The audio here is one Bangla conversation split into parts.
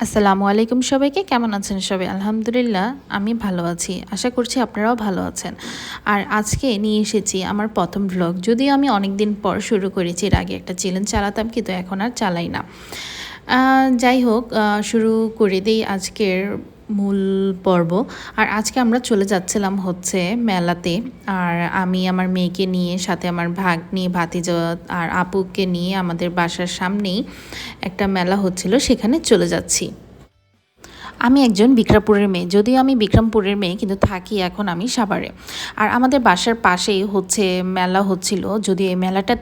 আসসালামু আলাইকুম সবাইকে, কেমন আছেন সবাই? আলহামদুলিল্লাহ আমি ভালো আছি। আশা করছি আপনারাও ভালো আছেন। আর আজকে নিয়ে এসেছি আমার প্রথম ভ্লগ। যদিও আমি অনেক দিন পর শুরু করেছি, এর আগে একটা চ্যালেঞ্জ চালাতাম কিন্তু এখন আর চালাই না। যাই হোক, শুরু করে দেই আজকের মূল পর্ব। আর আজকে আমরা চলে যাচ্ছিলাম হচ্ছে মেলাতে। আর আমি আমার মেয়েকে নিয়ে, সাথে আমার ভাগ্নি, ভাতিজা আর আপুকে নিয়ে আমাদের বাসার সামনেই একটা মেলা হচ্ছিল, সেখানে চলে যাচ্ছি। আমি একজন বিক্রমপুরের মেয়ে, যদিও আমি বিক্রমপুরের মেয়ে কিন্তু থাকি এখন আমি সাভারে। আর আমাদের বাসার পাশেই হচ্ছে মেলা হচ্ছিল, যদি এই মেলাটা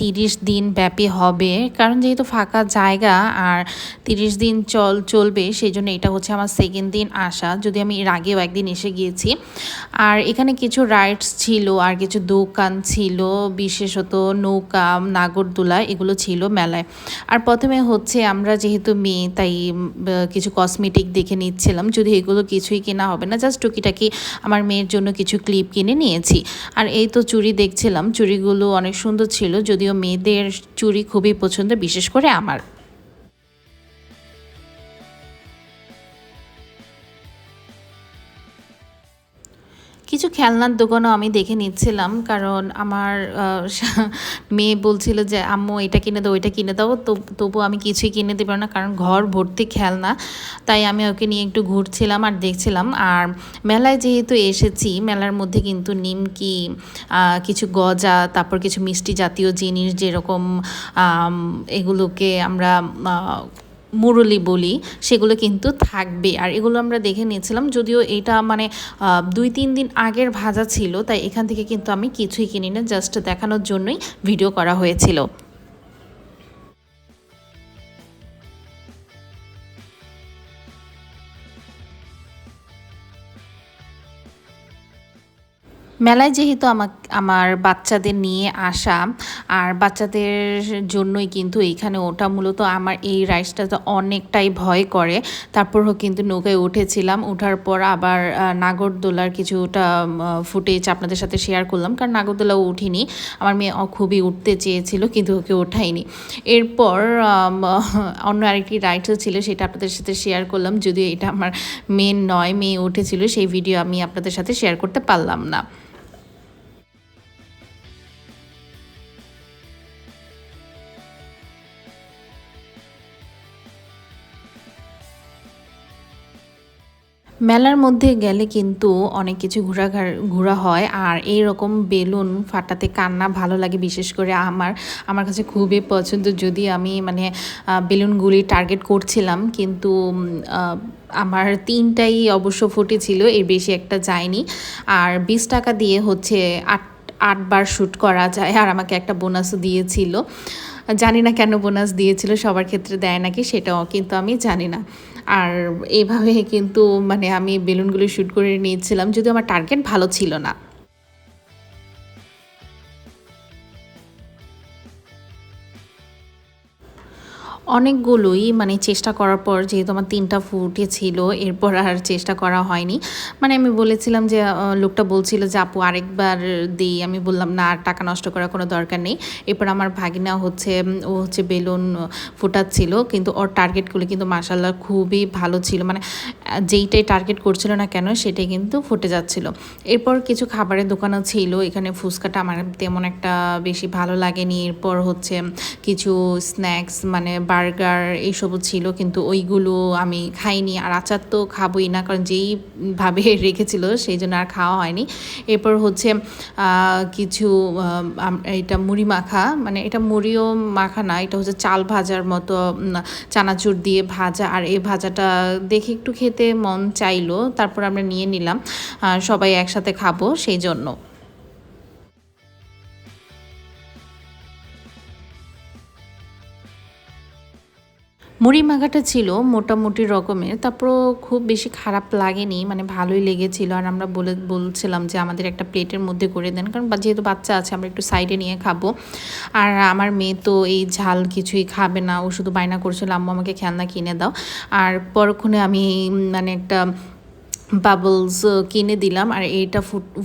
30 দিন ব্যাপী হবে, কারণ যেহেতু ফাঁকা জায়গা আর 30 দিন চলবে, সেই জন্য এটা হচ্ছে আমার সেকেন্ড দিন আসা, যদি আমি এর আগেও একদিন এসে গিয়েছি। আর এখানে কিছু রাইডস ছিল আর কিছু দোকান ছিল, বিশেষত নৌকা, নাগরদোলা এগুলো ছিল মেলায়। আর প্রথমে হচ্ছে আমরা যেহেতু মেয়ে তাই কিছু কসমেটিক দেখে নিচ্ছিলাম, যদি এগুলো কিছুই কেনা হবে না, জাস্ট টুকিটাকি আমার মেয়ের জন্য কিছু ক্লিপ কিনে নিয়েছি। আর এই তো চুড়ি দেখছিলাম, চুড়িগুলো অনেক সুন্দর ছিল, যদিও মেয়েদের চুড়ি খুবই পছন্দ, বিশেষ করে আমার। কিছু খেলনার দোকানও আমি দেখে নিচ্ছিলাম, কারণ আমার মেয়ে বলছিল যে আম্মু এটা কিনে দাও, ওইটা কিনে দাও, তো তবু আমি কিছুই কিনে দেবো না, কারণ ঘর ভর্তি খেলনা। তাই আমি ওকে নিয়ে একটু ঘুরছিলাম আর দেখছিলাম। আর মেলায় যেহেতু এসেছি, মেলার মধ্যে কিন্তু নিমকি, কিছু গজা, তারপর কিছু মিষ্টি জাতীয় জিনিস, যেরকম এগুলোকে আমরা মুরলি বলি, সেগুলো কিন্তু থাকবে। আর এগুলো আমরা দেখে নিয়েছিলাম, যদিও এটা মানে 2-3 দিন আগের ভাজা ছিল, তাই এখান থেকে কিন্তু আমি কিছুই কিনি না, জাস্ট দেখানোর জন্যই ভিডিও করা হয়েছিল। মেলায় যেহেতু আমার বাচ্চাদের নিয়ে আসা, আর বাচ্চাদের জন্যই কিন্তু এইখানে ওটা, মূলত আমার এই রাইডসটাতে অনেকটাই ভয় করে। তারপরও কিন্তু নৌকায় উঠেছিলাম, ওঠার পর আবার নাগরদোলার কিছুটা ফুটেজ আপনাদের সাথে শেয়ার করলাম, কারণ নাগরদোলাও উঠিনি। আমার মেয়ে খুবই উঠতে চেয়েছিল কিন্তু ওকে ওঠাইনি। এরপর অন্য আরেকটি রাইডসও ছিল, সেটা আপনাদের সাথে শেয়ার করলাম, যদিও এটা আমার মেন নয়, মেয়ে উঠেছিল, সেই ভিডিও আমি আপনাদের সাথে শেয়ার করতে পারলাম না। মেলার মধ্যে গেলে কিন্তু অনেক কিছু ঘোরা হয়, আর এই রকম বেলুন ফাটাতে কান্না ভালো লাগে, বিশেষ করে আমার কাছে খুবই পছন্দ। যদি আমি মানে বেলুনগুলি টার্গেট করছিলাম, কিন্তু আমার 3টাই অবশ্য ফুটেছিল, এর বেশি একটা যায়নি। আর 20 টাকা দিয়ে হচ্ছে 8বার শ্যুট করা যায়, আর আমাকে একটা বোনাসও দিয়েছিল। জানি না কেন বোনাস দিয়েছিল, সবার ক্ষেত্রে দেয় নাকি সেটাও কিন্তু আমি জানি না। আর এইভাবে কিন্তু মানে আমি বেলুনগুলো শ্যুট করে নিয়েছিলাম, যদিও আমার টার্গেট ভালো ছিল না। অনেকগুলোই মানে চেষ্টা করার পর, যেহেতু আমার 3টা ফুটেছিল, এরপর আর চেষ্টা করা হয়নি। মানে আমি বলেছিলাম যে লোকটা বলছিল যে আপু আরেকবার দিই, আমি বললাম না, আর টাকা নষ্ট করার কোনো দরকার নেই। এরপর আমার ভাগিনা হচ্ছে ও হচ্ছে বেলুন ফোটাচ্ছিল, কিন্তু ওর টার্গেটগুলো কিন্তু মাশাআল্লাহ খুবই ভালো ছিল, মানে যেইটাই টার্গেট করছিল না কেন সেটাই কিন্তু ফুটে যাচ্ছিল। এরপর কিছু খাবারের দোকানও ছিল, এখানে ফুচকাটা আমার তেমন একটা বেশি ভালো লাগেনি। এরপর হচ্ছে কিছু স্ন্যাক্স মানে বার্গার এইসবও ছিল, কিন্তু ওইগুলো আমি খাইনি। আর আচার তো খাবোই না, কারণ যেইভাবে রেখেছিল সেই জন্য আর খাওয়া হয়নি। এরপর হচ্ছে কিছু এটা মুড়ি মাখা, মানে এটা মুড়িও মাখা না, এটা হচ্ছে চাল ভাজার মতো, চানাচুর দিয়ে ভাজা। আর এই ভাজাটা দেখে একটু খেতে মন চাইলো, তারপর আমরা নিয়ে নিলাম, সবাই একসাথে খাবো সেই জন্য। মুড়ি মাখাটা ছিল মোটামুটি রকমের, তারপরও খুব বেশি খারাপ লাগেনি, মানে ভালোই লেগেছিল। আর আমরা বলছিলাম যে আমাদের একটা প্লেটের মধ্যে করে দেন, কারণ যেহেতু বাচ্চা আছে আমরা একটু সাইডে নিয়ে খাবো। আর আমার মেয়ে তো এই ঝাল কিছুই খাবে না, ও শুধু বায়না করছিল আম্মু আমাকে খেলনা কিনে দাও। আর পরক্ষণে আমি মানে একটা বাবলস কিনে দিলাম। আর এইটা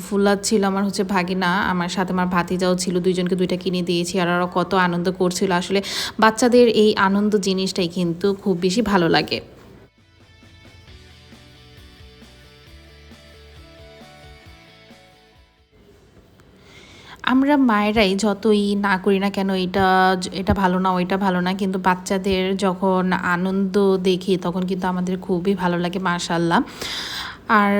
ফুলাচ্ছিল আমার হচ্ছে ভাগিনা, আমার সাথে আমার ভাতিজাও ছিল, দুইজনকে দুইটা কিনে দিয়েছি। আর ওরা কত আনন্দ করছিল। আসলে বাচ্চাদের এই আনন্দ জিনিসটাই কিন্তু খুব বেশি ভালো লাগে। আমরা মায়েরাই যতই না করি না কেন, এটা ভালো না, ওইটা ভালো না, কিন্তু বাচ্চাদের যখন আনন্দ দেখি তখন কিন্তু আমাদের খুবই ভালো লাগে, মাশাআল্লাহ। আর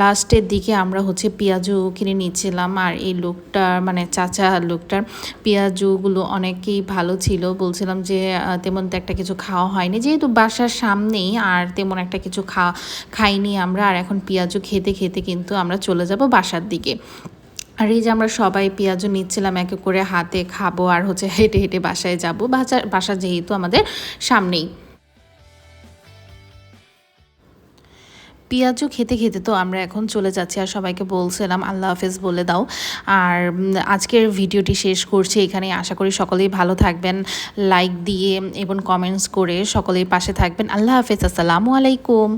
লাস্টের দিকে আমরা হচ্ছে পেঁয়াজু কিনে নিচ্ছিলাম। আর এই লোকটার মানে চাচা লোকটার পেঁয়াজুগুলো অনেকেই ভালো ছিল। বলছিলাম যে তেমন তো একটা কিছু খাওয়া হয়নি, যেহেতু বাসার সামনেই, আর তেমন একটা কিছু খাইনি আমরা। আর এখন পেঁয়াজু খেতে খেতে কিন্তু আমরা চলে যাব বাসার দিকে। আর এই যে আমরা সবাই পেঁয়াজু নিচ্ছিলাম এক এক করে হাতে, খাবো আর হচ্ছে হেঁটে হেঁটে বাসায় যাব। বাসা যেহেতু আমাদের সামনেই। পেঁয়াজু খেতে খেতে তো আমরা এখন চলে যাচ্ছি। আর সবাইকে বলছিলাম আল্লাহ হাফেজ বলে দাও। আর আজকের ভিডিওটি শেষ করছি এখানে। আশা করি সকলেই ভালো থাকবেন, লাইক দিয়ে এবং কমেন্টস করে সকলেই পাশে থাকবেন। আল্লাহ হাফেজ, আসসালামু আলাইকুম।